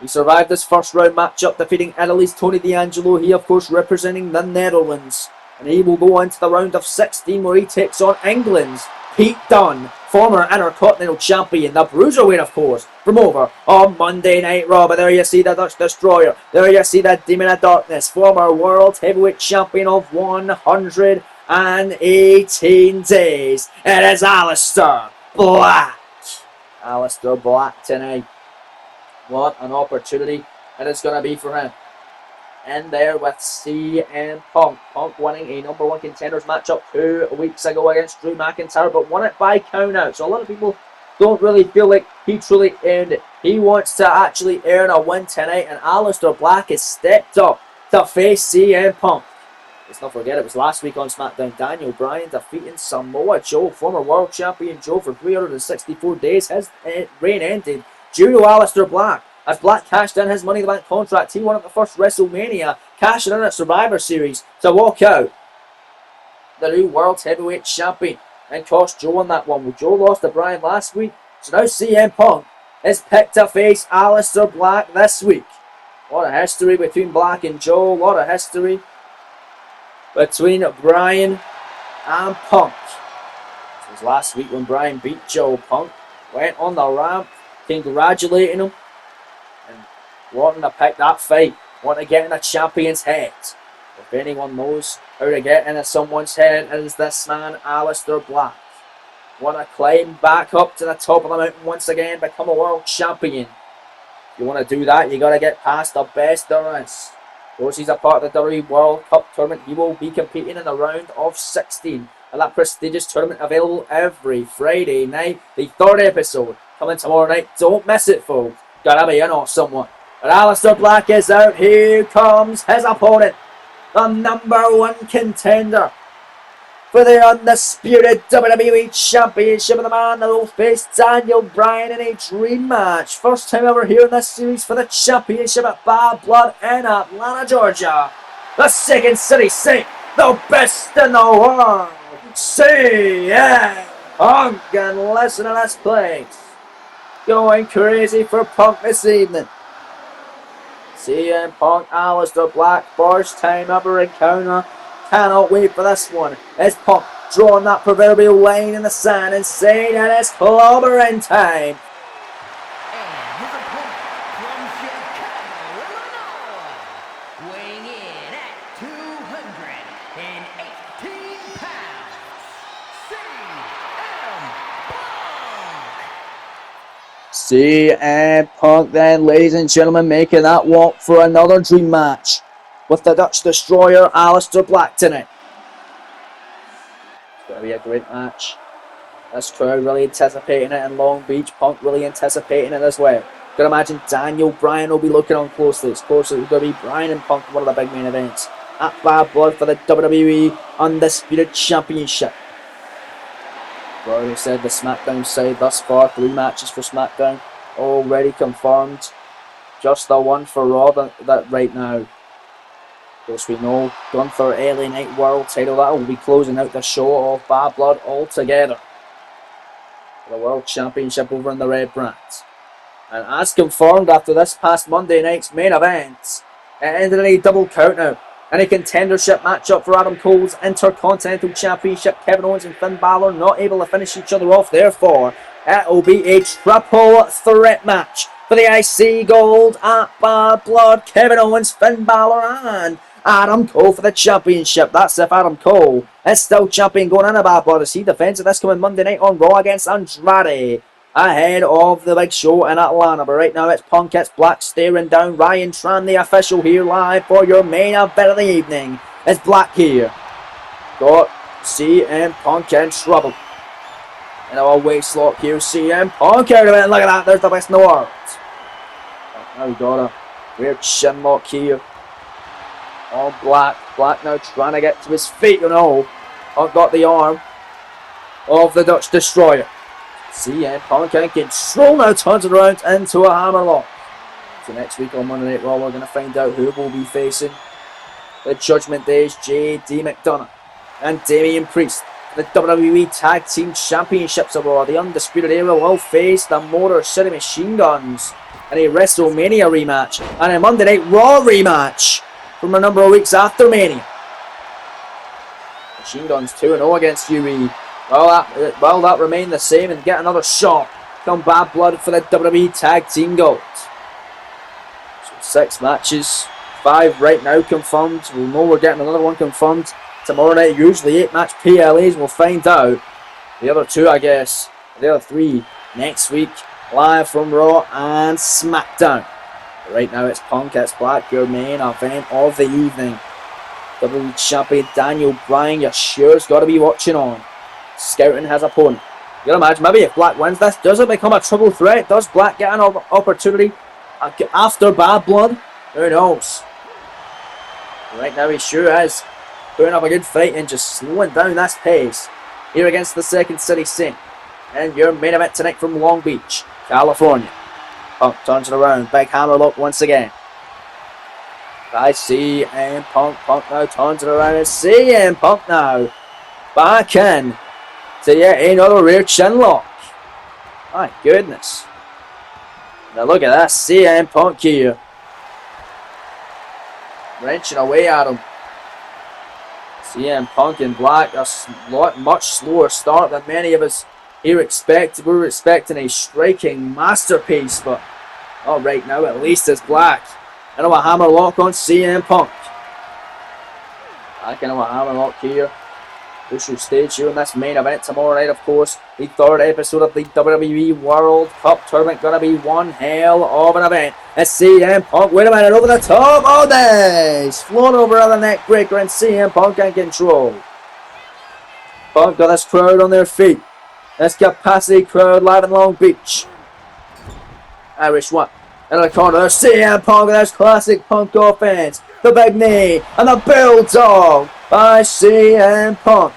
He survived this first round matchup, defeating Italy's Tony D'Angelo. He, of course, representing the Netherlands. And he will go into the round of 16 where he takes on England's Pete Dunne, former Intercontinental Champion, the Bruiserweight, of course, from over on Monday Night Raw. But there you see the Dutch Destroyer. There you see the Demon of Darkness, former World Heavyweight Champion of 118 days. It is Aleister Black. Aleister Black tonight. What an opportunity it is going to be for him. And there with CM Punk. Punk winning a #1 contenders matchup 2 weeks ago against Drew McIntyre, but won it by count out. So a lot of people don't really feel like he truly earned it. He wants to actually earn a win tonight, and Aleister Black has stepped up to face CM Punk. Let's not forget it was last week on SmackDown. Daniel Bryan defeating Samoa Joe, former World Champion Joe, for 364 days. His reign ended due to Aleister Black. As Black cashed in his Money in the Bank contract, he won at the first WrestleMania, cashing in at Survivor Series to walk out the new World Heavyweight Champion and cost Joe on that one. Well, Joe lost to Bryan last week, so now CM Punk is picked to face Aleister Black this week. A lot of history between Black and Joe, a lot of history between Bryan and Punk. This was last week when Bryan beat Joe. Punk went on the ramp, congratulating him, and wanting to pick that fight, wanting to get in a champion's head. If anyone knows how to get into someone's head, it is this man, Aleister Black. Want to climb back up to the top of the mountain once again, become a world champion. If you want to do that, you got to get past the best there is. Of course, he's a part of the WWE World Cup tournament. He will be competing in the round of 16 at that prestigious tournament, available every Friday night. The third episode coming tomorrow night. Don't miss it, folks. Gotta be in on someone. But Aleister Black is out. Here comes his opponent, the #1 contender for the undisputed WWE Championship, of the man that will face Daniel Bryan in a dream match. First time ever here in this series for the championship at Bad Blood in Atlanta, Georgia. The Second City Saint, the best in the world. CM Punk, and listen to this place. Going crazy for Punk this evening. CM Punk, Aleister Black, first time ever encounter. Cannot wait for this one. It's Punk drawing that proverbial line in the sand and saying it is clobbering time. And his opponent from Chicago, Illinois, weighing in at 218 pounds, CM CM Punk. Punk then, ladies and gentlemen, making that walk for another dream match with the Dutch Destroyer, Aleister Black, tonight. It's going to be a great match. This crowd really anticipating it in Long Beach. Punk really anticipating it as well. Can imagine Daniel Bryan will be looking on closely. It's closely going to be Bryan and Punk, one of the big main events at Bad Blood for the WWE Undisputed Championship. I've already said the SmackDown side thus far, 3 matches for SmackDown already confirmed. Just the one for Raw that right now. Of course, we know Gunther LA Knight World title, that will be closing out the show of Bad Blood altogether. The World Championship over in the red brand. And as confirmed after this past Monday night's main event, it ended in a double count out. And a contendership matchup for Adam Cole's Intercontinental Championship. Kevin Owens and Finn Balor not able to finish each other off. Therefore, it will be a triple threat match for the IC Gold at Bad Blood. Kevin Owens, Finn Balor, and Adam Cole for the championship. That's if Adam Cole is still champion going into Bad Blood as he defends it this coming Monday night on Raw against Andrade, ahead of the big show in Atlanta. But right now it's Punk, it's Black staring down Ryan Tran, the official, here live for your main event of the evening. It's Black here. Got CM Punk in trouble. In our waist lock here, CM Punk out of it. Look at that, there's the best in the world. Now we got a weird shin lock here. On Black. Black now trying to get to his feet, you know. Punk got the arm of the Dutch Destroyer. CM Punk in control now, turns it around into a hammerlock. So next week on Monday Night Raw, we're going to find out who will be facing the Judgment Day's J.D. McDonough and Damian Priest. The WWE Tag Team Championships of Raw. The Undisputed Era will face the Motor City Machine Guns in a WrestleMania rematch and a Monday Night Raw rematch from a number of weeks after Mania. Machine Guns 2-0 against UE. Will that remain the same and get another shot come Bad Blood for the WWE Tag Team Gold? So 6 matches, 5 right now confirmed. We'll know we're getting another one confirmed tomorrow night. Usually 8 match PLAs, we'll find out. The other 2, I guess, the other 3 next week, live from Raw and SmackDown. But right now it's Punk, it's Black, your main event of the evening. WWE Champion Daniel Bryan, you sure's got to be watching on, scouting his opponent. You can imagine, maybe if Black wins this, does it become a triple threat? Does Black get an opportunity after Bad Blood? Who knows? Right now he sure is putting up a good fight and just slowing down this pace here against the Second City Saint. And your main event tonight from Long Beach, California. Punk turns it around, big hammerlock once again. I see CM Punk. Punk now turns it around and CM Punk now back in to yet another rear chin lock. My goodness. Now look at that, CM Punk here. Wrenching away at him. CM Punk and Black, a much slower start than many of us here expected. We were expecting a striking masterpiece, but right now at least it's Black. And a hammerlock on CM Punk. Back into a hammerlock here. Crucial stage here in this main event tomorrow night, of course. The 3rd episode of the WWE World Cup Tournament. Gonna be one hell of an event. It's CM Punk. Wait a minute, over the top. Oh, this! Flown over on the neck breaker and CM Punk in control. Punk got this crowd on their feet. This capacity crowd live in Long Beach. Irish whip. In the corner, there's CM Punk, and there's classic Punk offense. The big knee, and the bulldog by CM Punk.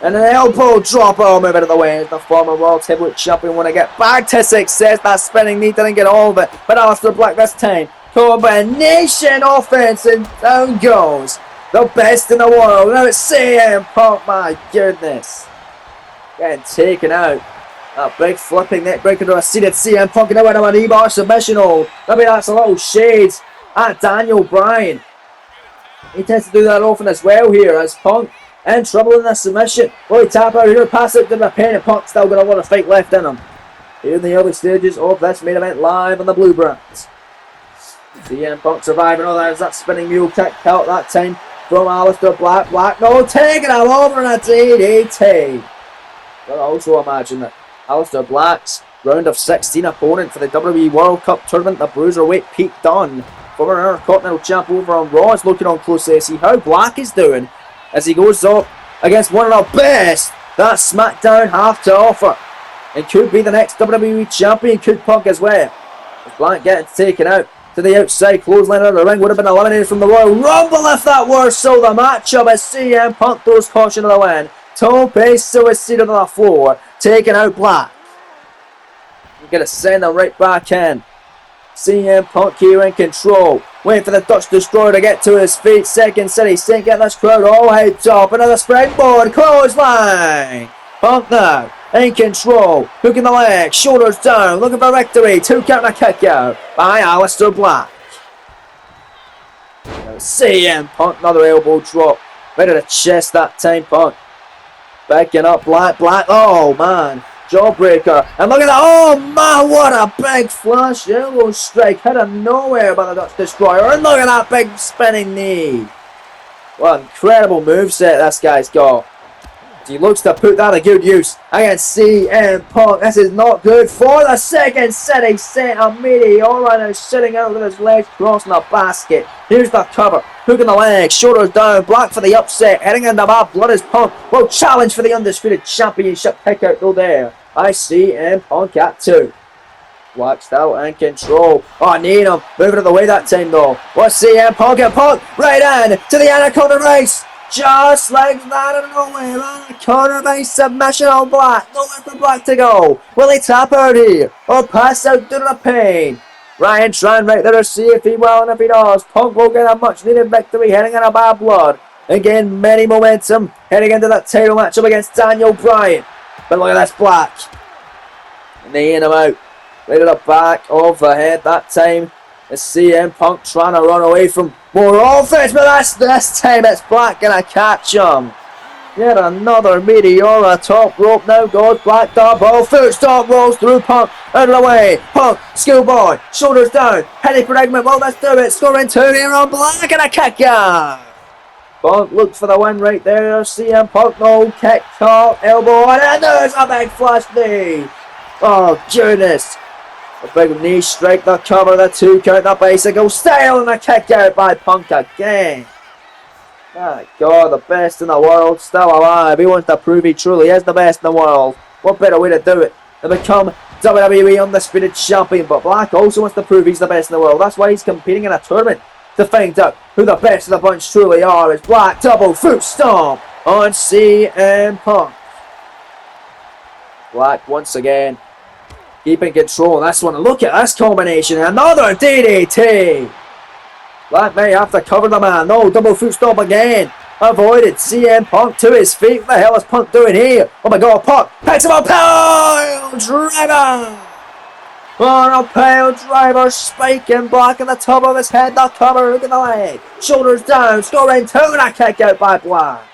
And an elbow drop, move out of the way. The former World Heavyweight Champion want to get back to success. That spinning knee didn't get all of it. But Aleister Black this time. Combination offense, and down goes the best in the world. Now it's CM Punk, my goodness. Getting taken out. A big flipping neck breaker to a seated CM Punk and out of an E-bar submission hold. Maybe that's a little shades at Daniel Bryan. He tends to do that often as well here as Punk in trouble in the submission. Will he tap out here, pass it to the pin, and Punk's still got a lot of fight left in him. Here in the early stages of this main event live on the Blue Brands. CM Punk surviving. Oh, there's that spinning mule kick out that time from Aleister Black. Black, no, taking him over in a DDT. But also imagine that Aleister Black's round of 16 opponent for the WWE World Cup Tournament, the Bruiserweight Pete Dunne, former Intercontinental Champ over on Raw, is looking on closely to see how Black is doing as he goes up against one of the best that SmackDown have to offer. And could be the next WWE Champion, could Punk as well. With Black getting taken out to the outside, clothesline out of the ring, would have been eliminated from the Royal Rumble if that were so. The matchup as CM Punk throws caution to the wind. Tope suicide on the floor, taking out Black. You're going to send him right back in. CM Punk here in control. Waiting for the Dutch Destroyer to get to his feet. Second City Saint getting this crowd all hyped up. Another springboard. Clothesline. Punk now in control. Hooking the leg. Shoulders down. Looking for victory. 2 count and a kick out by Aleister Black. Now CM Punk. Another elbow drop. Right to the chest that time. Punk. Backing up Black. Black. Oh man. Jawbreaker, and look at that, oh man, what a big flash elbow strike, hit of nowhere by the Dutch Destroyer, and look at that big spinning knee. What an incredible moveset this guy's got. He looks to put that to good use against CM Punk. This is not good for the Second City Saint. A Meteora now sitting out with his legs crossing the basket. Here's the cover, hooking the leg, shoulders down, Black for the upset, heading into bad blood as Punk will challenge for the Undisputed Championship kick out though there. I see CM Punk at 2. Black still in control. Oh, I need him. Moving out of the way that time though. What's CM Punk and Punk right in to the Anaconda race. Just like that out of nowhere. Anaconda race submission on Black. Nowhere for Black to go. Will he tap out here or pass out to the pain? Ryan trying right there to see if he will, and if he does, Punk will get a much needed victory heading in a bad blood. Again, many momentum heading into that title matchup against Daniel Bryan. But look at this Black. Kneeing him out. Right at the back of the head that time. It's CM Punk trying to run away from more offense, but this time it's Black gonna catch him. Yet another Meteora top rope now goes Black double foot stomp rolls through Punk out of the way. Punk, schoolboy, shoulders down, heady predicament. Well, let's do it. Scoring 2 here on Black and a kick out. Punk looks for the win right there. CM Punk, no kick, top, elbow, and there's a big flash knee. Oh, goodness. A big knee strike, the cover, the 2 count, the bicycle style, and a kick out by Punk again. My God, the best in the world, still alive. He wants to prove he truly is the best in the world. What better way to do it than become WWE Undisputed Champion? But Black also wants to prove he's the best in the world. That's why he's competing in a tournament to find out who the best of the bunch truly are. Is Black double foot stomp on CM Punk. Black once again keeping control of this one. Look at this combination. Another DDT. Black may have to cover the man. No, double foot stomp again. Avoided. CM Punk to his feet. What the hell is Punk doing here? Oh my God, Punk picks him up. Pile driver. On a pile driver. Spiking Black in the top of his head. The cover. Look at the leg. Shoulders down. Scoring 2 and a kick out by Black.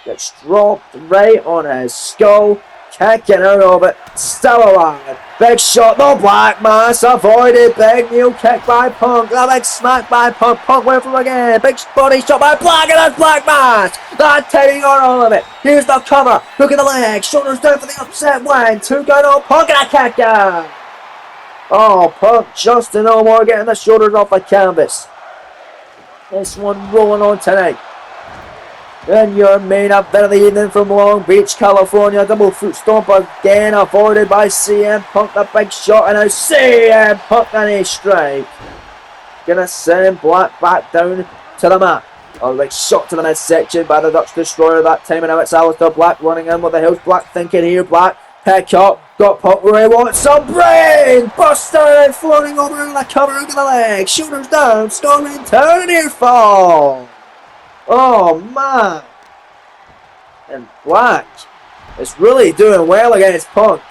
Gets dropped right on his skull. Kicking out of it, still alive. Big shot, no Black Mass avoided. Big new kick by Punk. The big smack by Punk. Punk went for again. Big body shot by Black, and that's Black Mass. That taking on all of it. Here's the cover. Look at the leg. Shoulders down for the upset win. 2 count on Punk and a kick out. Oh, Punk just no more getting the shoulders off the canvas. This one rolling on tonight. And your main event of the evening from Long Beach, California. Double foot stomp again, avoided by CM Punk. The big shot, and now CM Punk and a strike. Gonna send Black back down to the mat. A big shot to the midsection by the Dutch Destroyer that time, and now it's Aleister Black running in. What the hell's Black thinking here? Black, pick up, got Punk where he wants some brain! Buster floating over the cover of the leg. Shoulders down, storming down, near fall. Oh man! And Black is really doing well against Punk.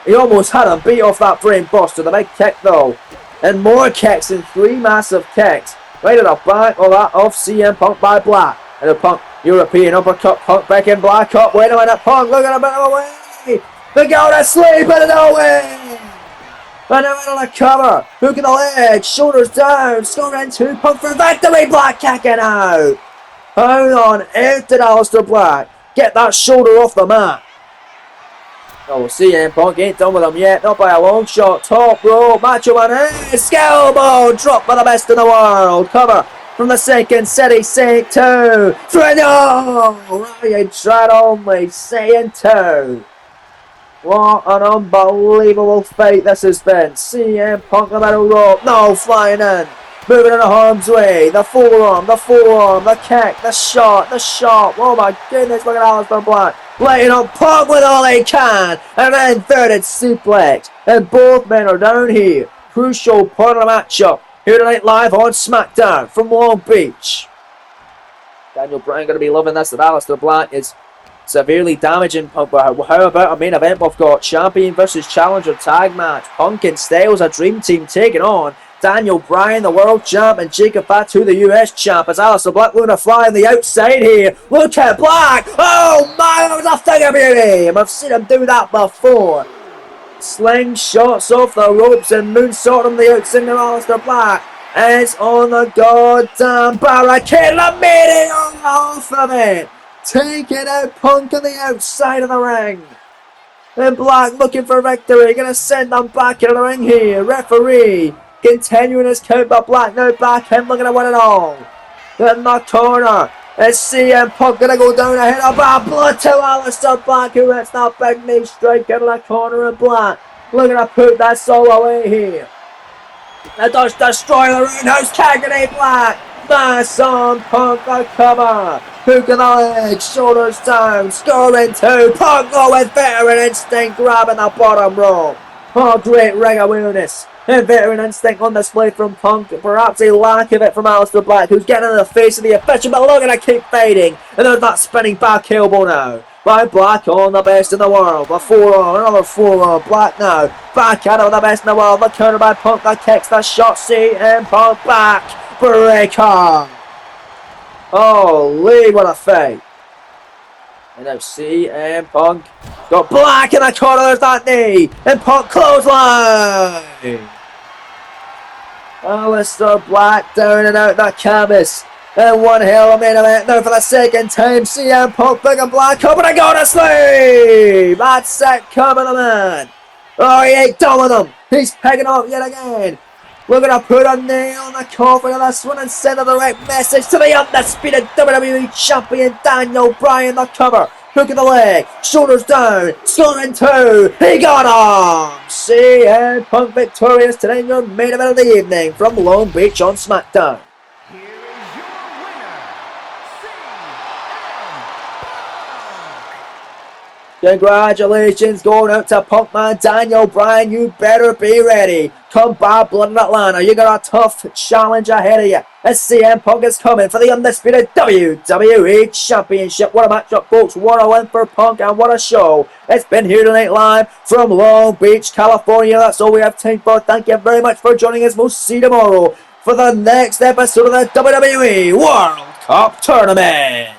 He almost had him beat off that brain buster. The big kick though. And more kicks, and 3 massive kicks. Right at the back of that of CM Punk by Black. And the Punk European uppercut. Punk back in Black up. Wait a minute, Punk looking a bit away. They go to sleep and it's away. And they're on the cover. Hooking the leg. Shoulders down. Scoring 2. Punk for victory. Black kicking out. How on earth did Aleister Black get that shoulder off the mat? Oh, CM Punk ain't done with him yet. Not by a long shot. Top rope. Macho Man. Scalpel. Drop by the best in the world. Cover from the second. City Sink 2. 3. No. Ryan tried only. Saying 2. What an unbelievable fight this has been. CM Punk, the middle rope. No, flying in. Moving in the harm's way. The forearm, the kick, the shot. Oh my goodness, look at Aleister Black. Laying on Punk with all he can. And then inverted suplex. And both men are down here. Crucial part of the matchup. Here tonight live on SmackDown from Long Beach. Daniel Bryan going to be loving this. That Aleister Black is severely damaging Punk. But how about a main event? We've got champion versus challenger tag match. Punk and Styles, a dream team, taking on Daniel Bryan, the world champ, and Jacob Fatu, the US champ. As Aleister Black looking to fly on the outside here. Look at Black! Oh my, that was a thing of beauty! I've seen him do that before. Slingshots off the ropes and moonsault on the outside of Aleister Black. It's on the goddamn barricade. The meeting off of it. Taking out Punk on the outside of the ring. And Black looking for victory. Gonna send them back in the ring here. Referee continuing his count, but Black now back, him looking to win it all. In the corner, it's CM Punk gonna go down ahead of blood to Aleister Black, who hits that big knee strike in the corner of Black. Looking to put that soul away here. It does destroy the roundhouse kick and Black. Mass on Punk, the cover. Hook in the leg, shoulders down, scoring 2. Punk with veteran instinct, grabbing the bottom rope. Oh, great ring awareness. And veteran instinct on display from Punk. Perhaps a lack of it from Aleister Black, who's getting in the face of the official, but looking to keep fighting. And there's that spinning back elbow now. By Black on the best in the world. The forearm, another forearm. Black now. Back at it with the best in the world. The counter by Punk. The kicks, the shot. CM Punk back. Breaker. Holy, what a fight. And now CM Punk got Black in the corner. There's that knee. And Punk clothesline. Aleister Black down and out the canvas. And one hell of a main event now for the second time. CM Punk big and Black up and I go to sleep. That's it, coming the man. Oh, he ain't done with him. He's picking up yet again. We're going to put a nail on the coffin of this one and send the right message to the undisputed WWE Champion Daniel Bryan, the cover. Hook in the leg, shoulders down, scoring 2. He got him. CM Punk victorious today in your main event of the evening from Long Beach on SmackDown. Congratulations going out to Punk man Daniel Bryan. You better be ready. Come bad blood in Atlanta. You got a tough challenge ahead of you. As CM Punk is coming for the undisputed WWE Championship. What a matchup, folks. What a win for Punk and what a show. It's been here tonight live from Long Beach, California. That's all we have time for. Thank you very much for joining us. We'll see you tomorrow for the next episode of the WWE World Cup Tournament.